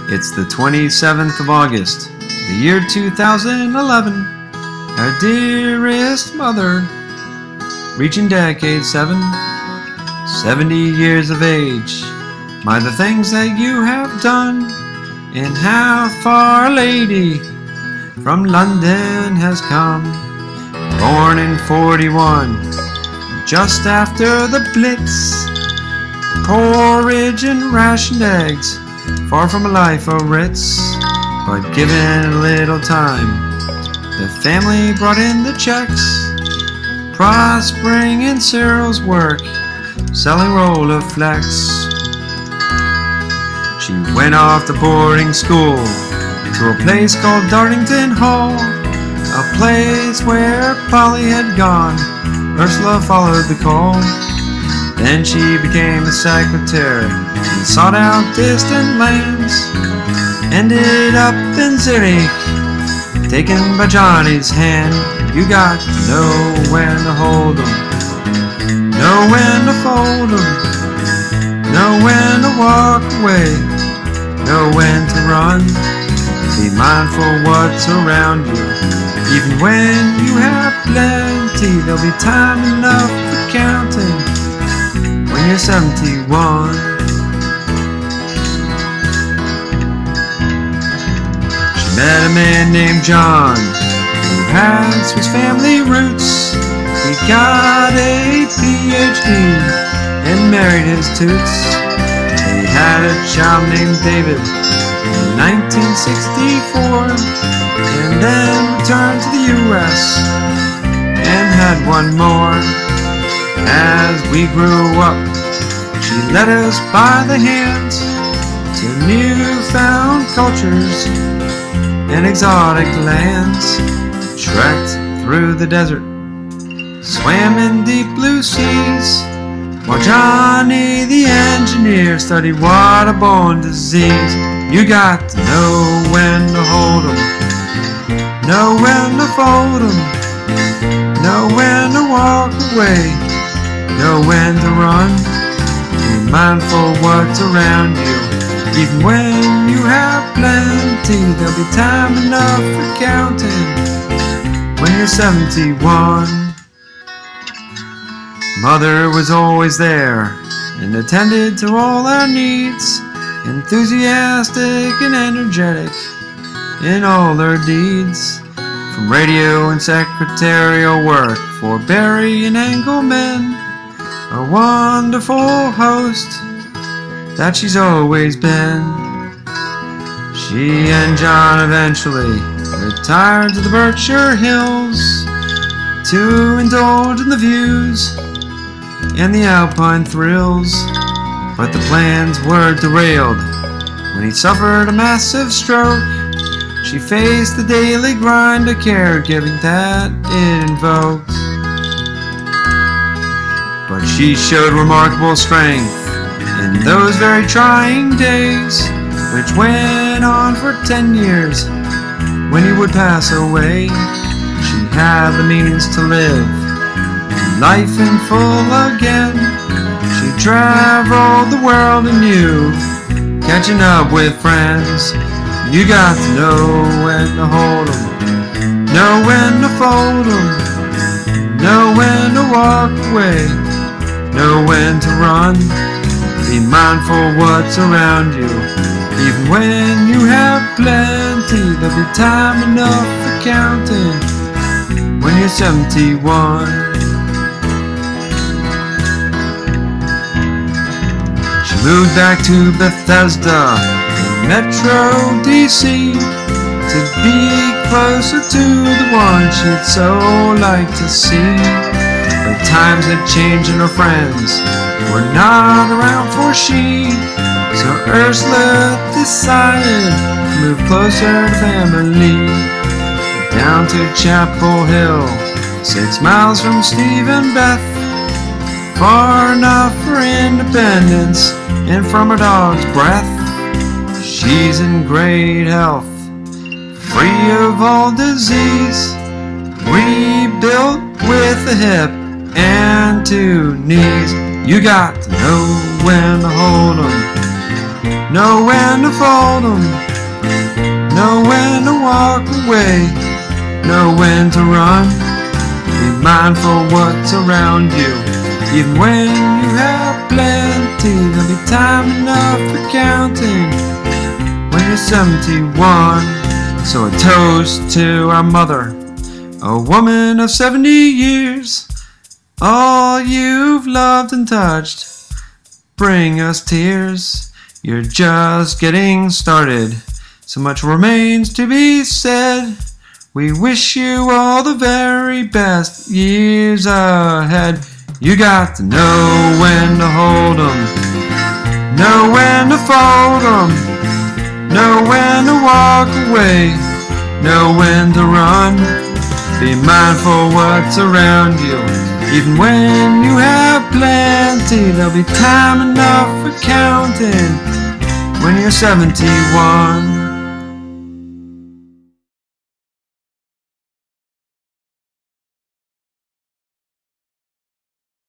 It's the 27th of August, the year 2011. Our dearest mother, reaching decade 7, 70 years of age. My, the things that you have done, and how far a lady from London has come. Born in 41, just after the Blitz. Porridge and rationed eggs, far from a life of Ritz. But given a little time, the family brought in the checks, prospering in Cyril's work, selling Rolleiflex. She went off to boarding school, to a place called Dartington Hall, a place where Polly had gone. Ursula followed the call. Then she became a secretary and sought out distant lands. Ended up in Zurich, taken by Johnny's hand. You got to know when to hold 'em, know when to fold 'em, know when to walk away, know when to run. Be mindful what's around you, even when you have plenty. There'll be time enough for counting when you're 71. She met a man named John, who had Swiss family roots. He got a PhD and married his toots. He had a child named David in 1964, and then returned to the US and had one more. As we grew up, she led us by the hand to newfound cultures and exotic lands. Trekked through the desert, swam in deep blue seas, while Johnny the engineer studied waterborne disease. You got to know when to hold 'em, know when to fold 'em, know when to walk away, know when to run. Be mindful what's around you, even when you have plenty. There'll be time enough for counting when you're 71. Mother was always there and attended to all our needs, enthusiastic and energetic in all her deeds. From radio and secretarial work for Barry and Engelman, a wonderful host that she's always been. She and John eventually retired to the Berkshire Hills to indulge in the views and the alpine thrills. But the plans were derailed when he suffered a massive stroke. She faced the daily grind of caregiving that it invoked. But she showed remarkable strength in those very trying days, which went on for 10 years. When he would pass away, she had the means to live life in full again. She traveled the world anew, catching up with friends. You got to know when to hold 'em, know when to fold 'em, know when to walk away, know when to run. Be mindful what's around you, even when you have plenty. There'll be time enough for counting when you're 71. She moved back to Bethesda in Metro DC to be closer to the one she'd so like to see. But times had changed and her friends were not around for she. So Ursula decided to move closer to family, down to Chapel Hill, 6 miles from Steve and Beth, far enough for independence and from her dog's breath. She's in great health, free of all disease, rebuilt with a hip and 2 knees. You got to know when to hold 'em, know when to fold 'em, know when to walk away, know when to run. Be mindful what's around you, even when you have plenty. There'll be time enough for counting when you're 71. So a toast to our mother, a woman of 70 years. All you've loved and touched bring us tears. You're just getting started, so much remains to be said. We wish you all the very best years ahead. You got to know when to hold 'em, know when to fold 'em, know when to walk away, know when to run. Be mindful what's around you, even when you have plenty. There'll be time enough for counting when you're 71.